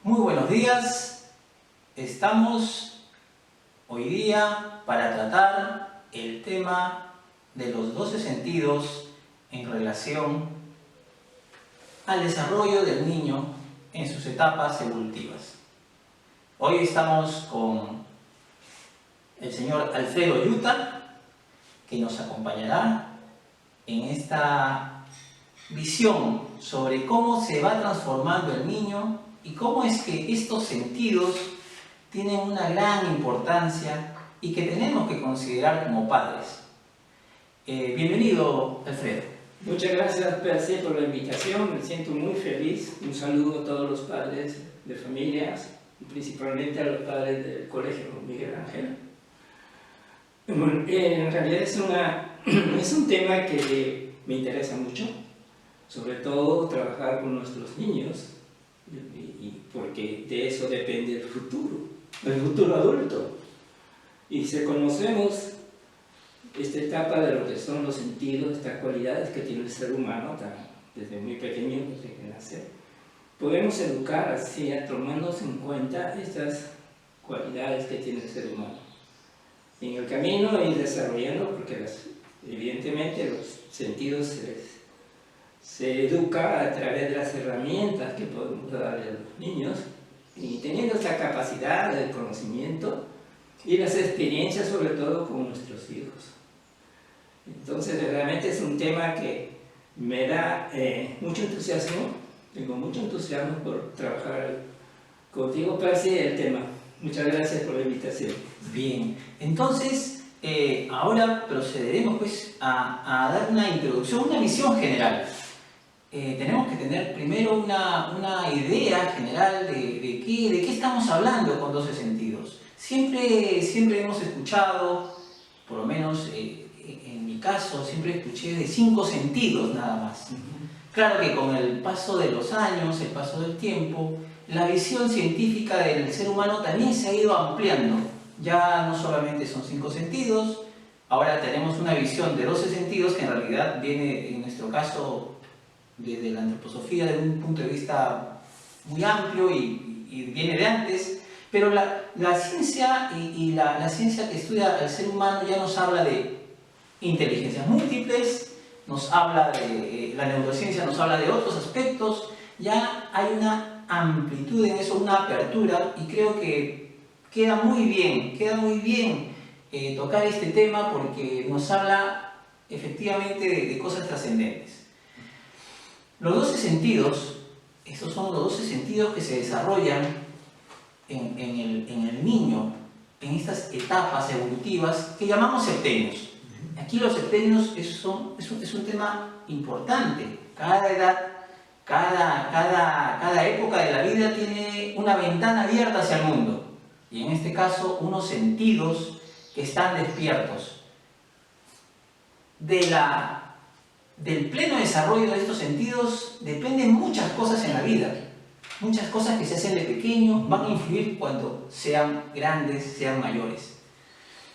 Muy buenos días, estamos hoy día para tratar el tema de los 12 sentidos en relación al desarrollo del niño en sus etapas evolutivas. Hoy estamos con el señor Alfredo Yuta, que nos acompañará en esta visión sobre cómo se va transformando el niño y cómo es que estos sentidos tienen una gran importancia y que tenemos que considerar como padres. Bienvenido, Alfredo. Muchas gracias, Percy, por la invitación. Me siento muy feliz. Un saludo a todos los padres de familias, y principalmente a los padres del Colegio Miguel Ángel. En realidad es un tema que me interesa mucho, sobre todo trabajar con nuestros niños, porque de eso depende el futuro adulto. Y si conocemos esta etapa de lo que son los sentidos, estas cualidades que tiene el ser humano desde muy pequeño, desde que nace, podemos educar así, tomándose en cuenta estas cualidades que tiene el ser humano. En el camino ir desarrollando, porque evidentemente los sentidos se educa a través de las herramientas que podemos darle a los niños, y teniendo esta capacidad de conocimiento y las experiencias sobre todo con nuestros hijos. Entonces realmente es un tema que me da mucho entusiasmo, tengo mucho entusiasmo por trabajar contigo, Percy, el tema. Muchas gracias por la invitación. Bien, entonces ahora procederemos pues a dar una introducción, una visión general. Tenemos que tener primero una idea general de qué estamos hablando con 12 sentidos. Siempre hemos escuchado, por lo menos en mi caso, siempre escuché de 5 sentidos nada más. Claro que con el paso de los años, el paso del tiempo, la visión científica del ser humano también se ha ido ampliando. Ya no solamente son 5 sentidos, ahora tenemos una visión de 12 sentidos que en realidad viene, en nuestro caso, desde la antroposofía, de un punto de vista muy amplio y viene de antes, pero la ciencia la ciencia que estudia al ser humano ya nos habla de inteligencias múltiples, nos habla de la neurociencia, nos habla de otros aspectos. Ya hay una amplitud en eso, una apertura, y creo que queda muy bien tocar este tema porque nos habla efectivamente de cosas trascendentes. Los 12 sentidos, estos son los 12 sentidos que se desarrollan en el niño, en estas etapas evolutivas que llamamos septenios. Aquí los septenios es un tema importante. Cada edad, cada época de la vida tiene una ventana abierta hacia el mundo. Y en este caso, unos sentidos que están despiertos. Del pleno desarrollo de estos sentidos dependen muchas cosas en la vida. Muchas cosas que se hacen de pequeño van a influir cuando sean grandes, sean mayores.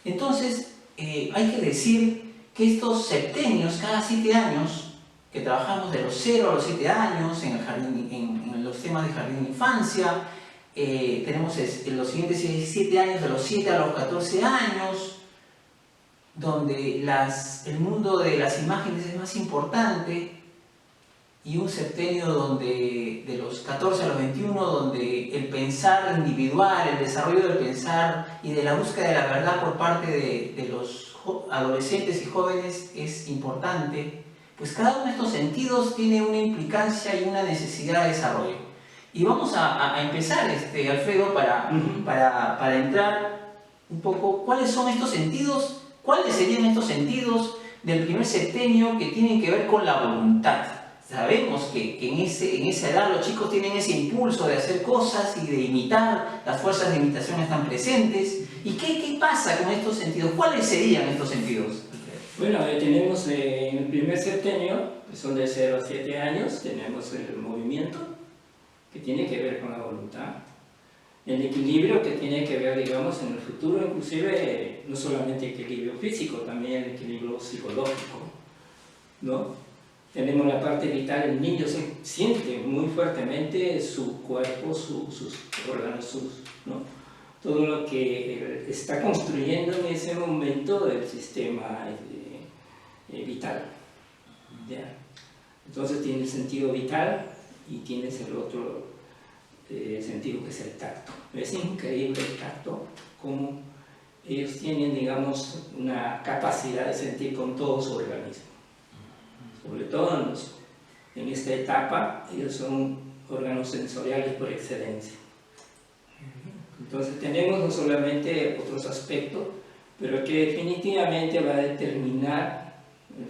Entonces, hay que decir que estos septenios, cada 7 años, que trabajamos de los 0 a los 7 años en el jardín, en los temas de jardín de infancia, tenemos en los siguientes 7 años, de los 7 a los 14 años, donde el mundo de las imágenes es más importante, y un septenio donde de los 14 a los 21, donde el pensar individual, el desarrollo del pensar y de la búsqueda de la verdad por parte de los adolescentes y jóvenes es importante. Pues cada uno de estos sentidos tiene una implicancia y una necesidad de desarrollo. Y vamos a empezar, Alfredo, para entrar un poco, ¿cuáles son estos sentidos? ¿Cuáles serían estos sentidos del primer septenio que tienen que ver con la voluntad? Sabemos que en esa edad los chicos tienen ese impulso de hacer cosas y de imitar, las fuerzas de imitación están presentes. ¿Y qué pasa con estos sentidos? ¿Cuáles serían estos sentidos? Bueno, tenemos en el primer septenio, que son de 0 a 7 años, tenemos el movimiento, que tiene que ver con la voluntad. El equilibrio, que tiene que ver, digamos, en el futuro, inclusive, no solamente equilibrio físico, también el equilibrio psicológico, ¿no? tenemos la parte vital, el niño siente muy fuertemente su cuerpo, sus órganos, ¿no? Todo lo que está construyendo en ese momento del sistema vital. ¿Ya? Entonces tiene el sentido vital y tienes el otro sentido que es el tacto. Es increíble el tacto, como ellos tienen, digamos, una capacidad de sentir con todo su organismo. Sobre todo en esta etapa, ellos son órganos sensoriales por excelencia. Entonces tenemos no solamente otros aspectos, pero que definitivamente va a determinar el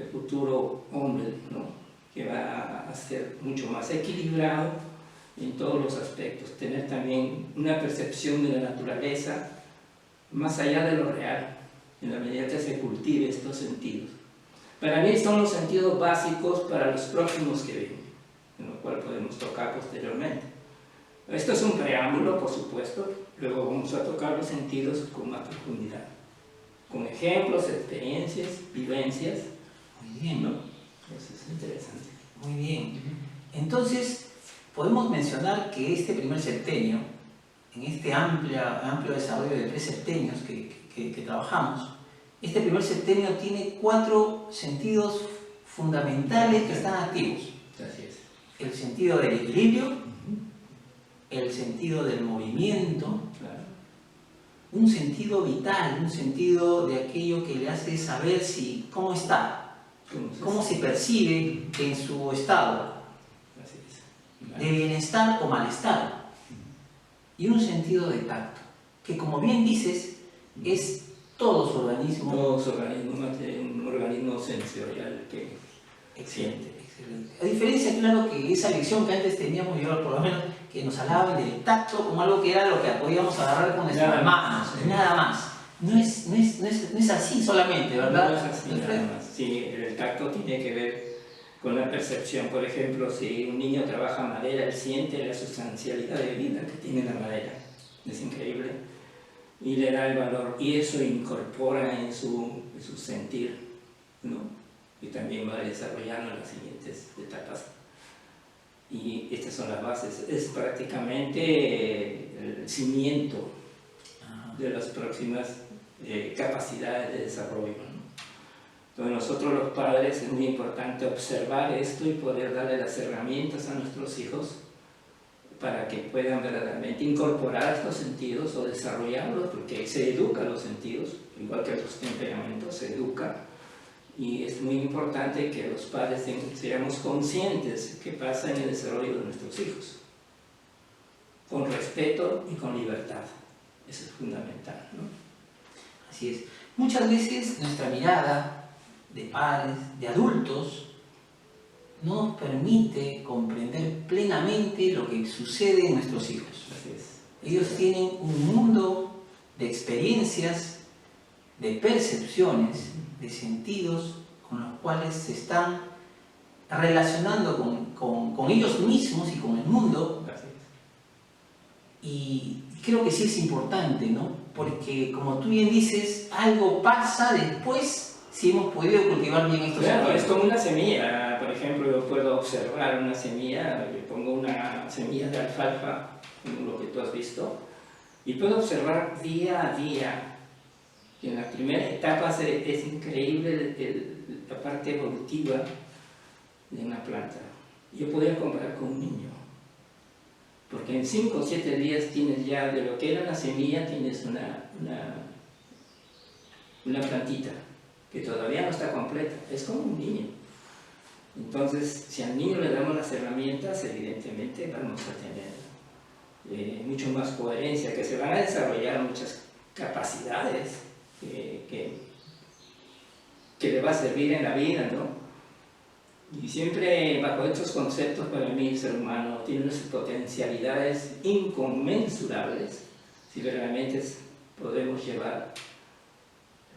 futuro hombre, ¿no? Que va a ser mucho más equilibrado en todos los aspectos, tener también una percepción de la naturaleza más allá de lo real, en la medida que se cultive estos sentidos. Para mí son los sentidos básicos para los próximos que vienen, en lo cual podemos tocar posteriormente. Esto es un preámbulo, por supuesto, luego vamos a tocar los sentidos con más profundidad, con ejemplos, experiencias, vivencias. Muy bien, ¿no? Eso es interesante. Muy bien. Entonces, podemos mencionar que este primer septenio, en este amplio desarrollo de 3 septenios que trabajamos, este primer septenio tiene 4 sentidos fundamentales que están activos. Así es. El sentido del equilibrio, el sentido del movimiento, Claro. un sentido vital, un sentido de aquello que le hace saber cómo está, cómo se percibe en su estado, Así es. Claro. de bienestar o malestar, y un sentido de tacto, que como bien dices, es todo su organismo. Todo su organismo, un organismo sensorial que Excelente, excelente. A diferencia, claro, que esa lección que antes teníamos, yo por lo menos, que nos hablaban del tacto como algo que era lo que podíamos agarrar con nuestras manos, nada más. No es así solamente, ¿verdad? No es así nada más. Sí, el tacto tiene que ver con la percepción. Por ejemplo, si un niño trabaja madera, él siente la sustancialidad de vida que tiene la madera. Es increíble. Y le da el valor. Y eso incorpora en su sentir, ¿no? Y también va desarrollando en las siguientes etapas. Y estas son las bases. Es prácticamente el cimiento de las próximas capacidades de desarrollo, ¿no? Entonces nosotros los padres es muy importante observar esto y poder darle las herramientas a nuestros hijos para que puedan verdaderamente incorporar estos sentidos o desarrollarlos, porque se educan los sentidos, igual que los temperamentos, se educa. Y es muy importante que los padres seamos conscientes de qué pasa en el desarrollo de nuestros hijos, con respeto y con libertad. Eso es fundamental, ¿no? Así es. Muchas veces nuestra mirada de padres, de adultos, no nos permite comprender plenamente lo que sucede en nuestros hijos. Así es. Ellos tienen un mundo de experiencias, de percepciones, de sentidos con los cuales se están relacionando con ellos mismos y con el mundo. Así es. Y creo que sí es importante, ¿no? Porque, como tú bien dices, algo pasa después si hemos podido cultivar bien estos Claro, sentidos. es como una semilla. Por ejemplo, yo puedo observar una semilla, le pongo una semilla de alfalfa, como lo que tú has visto, y puedo observar día a día. Y en las primeras etapas es increíble la parte evolutiva de una planta. Yo podría comparar con un niño, porque en 5 o 7 días tienes ya, de lo que era una semilla, tienes una plantita que todavía no está completa. Es como un niño. Entonces, si al niño le damos las herramientas, evidentemente vamos a tener mucho más coherencia, que se van a desarrollar muchas capacidades que le va a servir en la vida, ¿no? Y siempre bajo estos conceptos, para mí el ser humano tiene unas potencialidades inconmensurables si realmente podemos llevar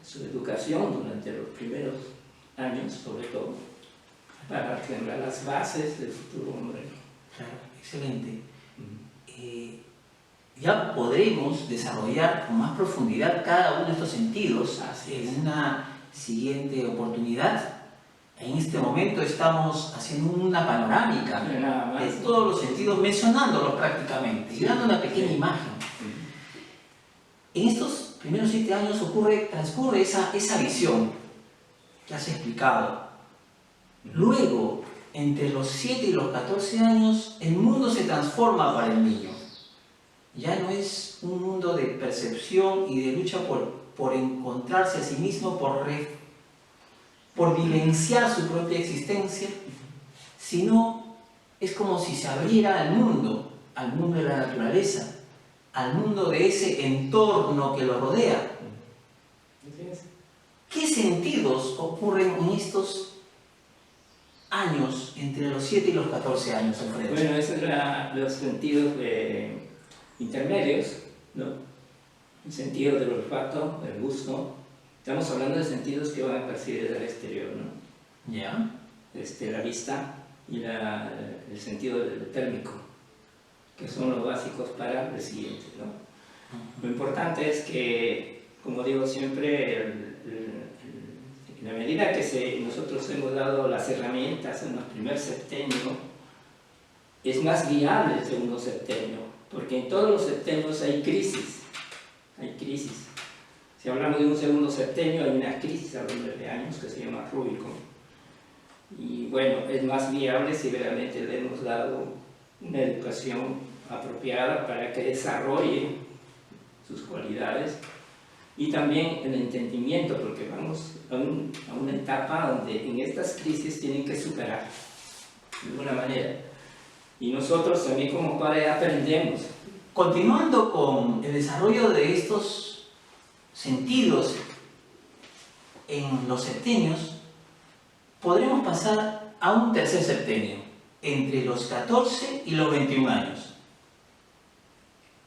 su educación durante los primeros años, sobre todo, para sembrar las bases del futuro hombre. Claro, excelente. Ya podremos desarrollar con más profundidad cada uno de estos sentidos en una siguiente oportunidad, En este momento estamos haciendo una panorámica Nada más. de todos los sentidos, mencionándolos prácticamente y dando una pequeña imagen. En estos primeros 7 años transcurre esa visión que has explicado. Luego, entre los 7 y los 14 años, el mundo se transforma para el niño. Ya no es un mundo de percepción y de lucha por encontrarse a sí mismo, por vivenciar su propia existencia, sino es como si se abriera al mundo de la naturaleza, al mundo de ese entorno que lo rodea. ¿Qué sentidos ocurren en estos años entre los 7 y los 14 años, Alfredo? Bueno, esos son los sentidos intermedios, ¿no? El sentido del olfato, el gusto. Estamos hablando de sentidos que van a percibir del exterior, ¿no? ¿Ya? La vista y el sentido del térmico, que son los básicos para el siguiente, ¿no? Lo importante es que, como digo siempre, en la medida que nosotros hemos dado las herramientas en el primer septenio, es más viable el segundo septenio, porque en todos los septenios hay crisis. Si hablamos de un segundo septenio, hay una crisis a los 9 años que se llama Rubicon. Y bueno, es más viable si realmente le hemos dado una educación apropiada para que desarrolle sus cualidades y también el entendimiento, porque vamos a una etapa donde en estas crisis tienen que superar de alguna manera. Y nosotros también como padres aprendemos. Continuando con el desarrollo de estos sentidos en los septenios, podremos pasar a un tercer septenio, entre los 14 y los 21 años.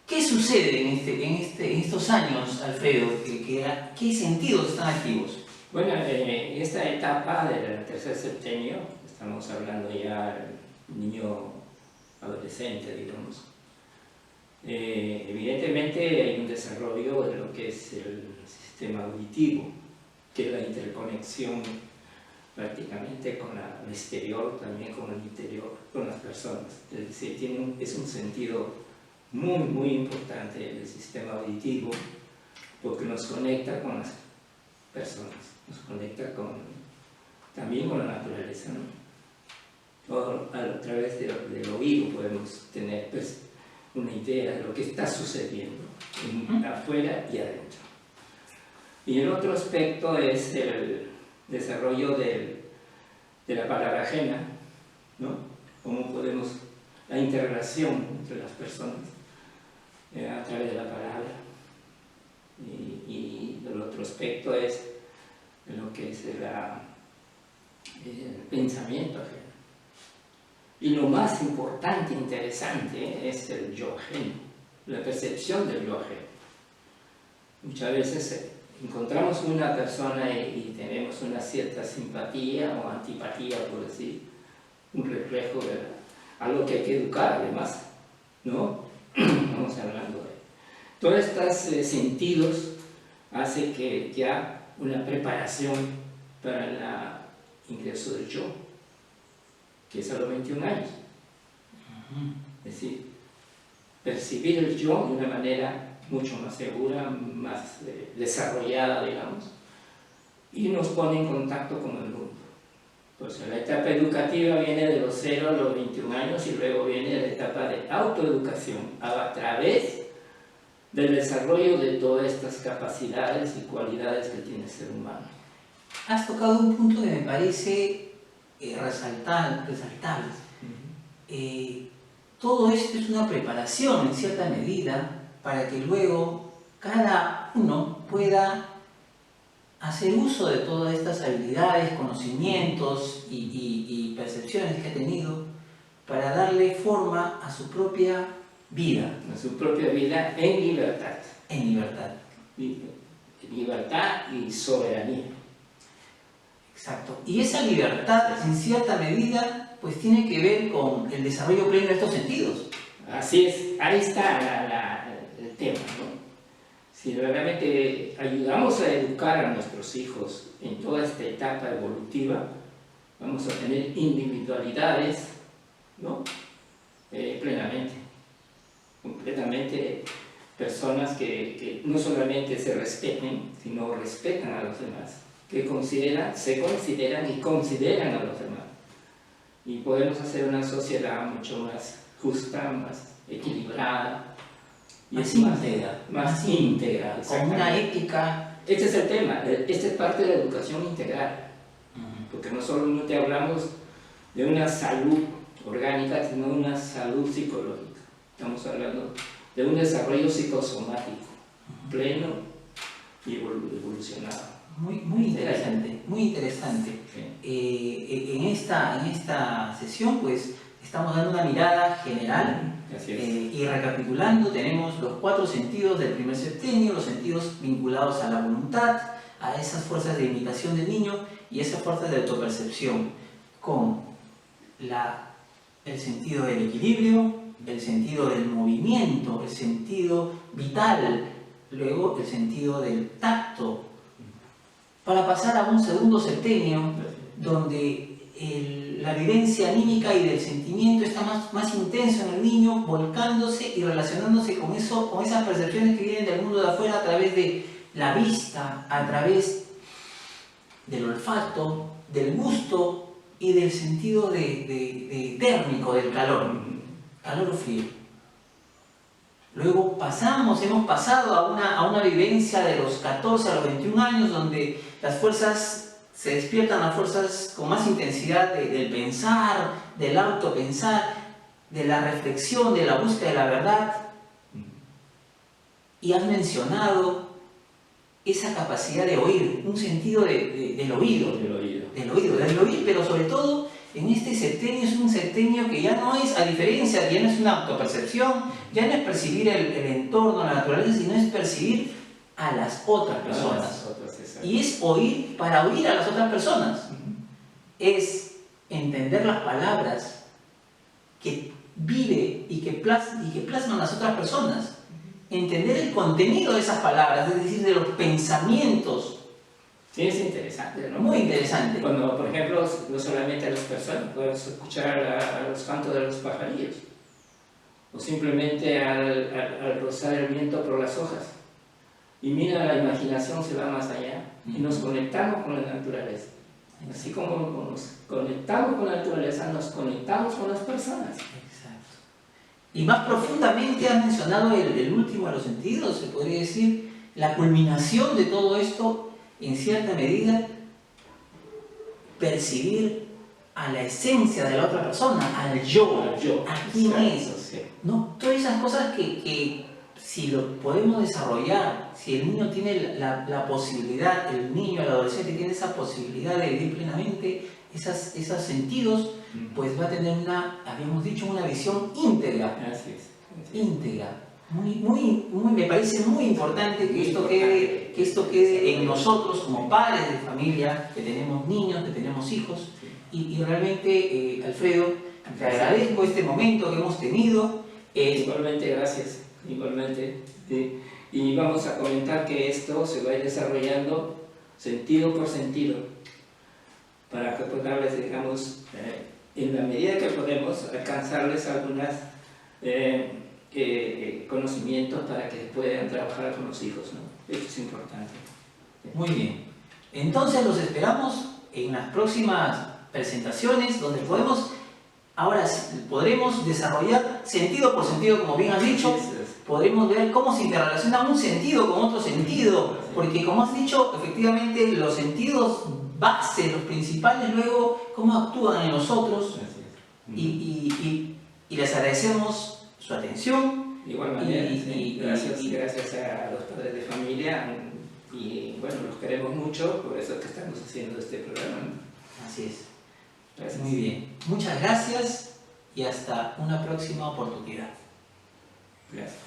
¿Qué sucede en estos años, Alfredo? ¿Qué sentidos están activos? Bueno, en esta etapa del tercer septenio, estamos hablando ya del niño adolescente, digamos. Evidentemente hay un desarrollo de lo que es el sistema auditivo, que es la interconexión prácticamente con el exterior, también con el interior, con las personas. Es decir, es un sentido muy, muy importante el sistema auditivo, porque nos conecta con las personas, nos conecta también con la naturaleza, ¿no? A través del oído podemos tener una idea de lo que está sucediendo afuera y adentro. Y el otro aspecto es el desarrollo de la palabra ajena, ¿no? Cómo podemos, la integración entre las personas a través de la palabra. Y el otro aspecto es lo que es el pensamiento ajeno. Y lo más importante, interesante, es el yo ajeno, la percepción del yo ajeno. Muchas veces encontramos una persona y tenemos una cierta simpatía o antipatía, por decir, un reflejo de algo que hay que educar además, ¿no? Vamos hablando de todos estos sentidos hace que ya una preparación para el ingreso del yo, que es a los 21 años. Es decir, percibir el yo de una manera mucho más segura, más desarrollada, digamos, y nos pone en contacto con el mundo. Pues la etapa educativa viene de los 0 a los 21 años y luego viene la etapa de autoeducación a través del desarrollo de todas estas capacidades y cualidades que tiene el ser humano. Has tocado un punto que me parece resaltable. Todo esto es una preparación en cierta medida para que luego cada uno pueda hacer uso de todas estas habilidades, conocimientos y percepciones que ha tenido para darle forma a su propia vida. A su propia vida en libertad. En libertad. Libertad y soberanía. Exacto. Y esa libertad, en cierta medida, pues tiene que ver con el desarrollo pleno de estos sentidos. Así es, ahí está el tema, ¿no? Si realmente ayudamos a educar a nuestros hijos en toda esta etapa evolutiva, vamos a tener individualidades, ¿no? Plenamente, completamente personas que no solamente se respeten, sino respetan a los demás, que se consideran y consideran a los demás. Y podemos hacer una sociedad mucho más justa, más equilibrada, y más íntegra, con una ética. Este es el tema, esta es parte de la educación integral, porque no solamente hablamos de una salud orgánica, sino de una salud psicológica. Estamos hablando de un desarrollo psicosomático pleno y evolucionado. Muy interesante, muy interesante. Sí. En esta sesión, pues, estamos dando una mirada general. Y recapitulando, tenemos los 4 sentidos del primer septenio, los sentidos vinculados a la voluntad, a esas fuerzas de imitación del niño y esas fuerzas de autopercepción, con el sentido del equilibrio, el sentido del movimiento, el sentido vital, luego el sentido del tacto, para pasar a un segundo septenio donde la vivencia anímica y del sentimiento está más intenso en el niño, volcándose y relacionándose con esas percepciones que vienen del mundo de afuera a través de la vista, a través del olfato, del gusto y del sentido térmico del calor o frío. Luego hemos pasado a una vivencia de los 14 a los 21 años donde se despiertan las fuerzas con más intensidad del pensar, del autopensar, de la reflexión, de la búsqueda de la verdad. Y has mencionado esa capacidad de oír, un sentido del oído, pero sobre todo en este septenio es un septenio que ya no es, a diferencia, ya no es una autopercepción, ya no es percibir el entorno, la naturaleza, sino es percibir a las otras personas. Y es oír para oír a las otras personas. Es entender las palabras que vive y que plasman las otras personas. Entender el contenido de esas palabras, es decir, de los pensamientos. Sí, es interesante, ¿no? Muy interesante. Cuando, por ejemplo, no solamente a las personas, podemos escuchar a los cantos de los pajarillos, o simplemente al rozar el viento por las hojas. Y mira, la imaginación se va más allá y nos conectamos con la naturaleza. Así como nos conectamos con la naturaleza, nos conectamos con las personas. Exacto. Y más profundamente has mencionado el último de los sentidos, se podría decir, la culminación de todo esto, en cierta medida, percibir a la esencia de la otra persona, al yo, a quién es. Sí. ¿No? Todas esas cosas que si lo podemos desarrollar, si el niño tiene la posibilidad, el niño, el adolescente tiene esa posibilidad de vivir plenamente esos sentidos, pues va a tener habíamos dicho, una visión íntegra. Así es. Íntegra. Me parece muy importante que esto quede en nosotros como padres de familia, que tenemos niños, que tenemos hijos. Y realmente, Alfredo, te agradezco este momento que hemos tenido. Igualmente, gracias. Igualmente, sí. Y vamos a comentar que esto se va a ir desarrollando sentido por sentido para que podamos, digamos, en la medida que podemos, alcanzarles algunos conocimientos para que puedan trabajar con los hijos, ¿no? Esto es importante. Muy bien. Entonces los esperamos en las próximas presentaciones donde podremos desarrollar sentido por sentido, como bien has dicho. Podremos ver cómo se interrelaciona un sentido con otro sentido, porque como has dicho, efectivamente los sentidos base, los principales, luego cómo actúan en nosotros, y les agradecemos su atención. De igual manera, gracias a los padres de familia, y bueno, los queremos mucho, por eso que estamos haciendo este programa. Así es. Gracias. Muy bien. Muchas gracias y hasta una próxima oportunidad. Gracias.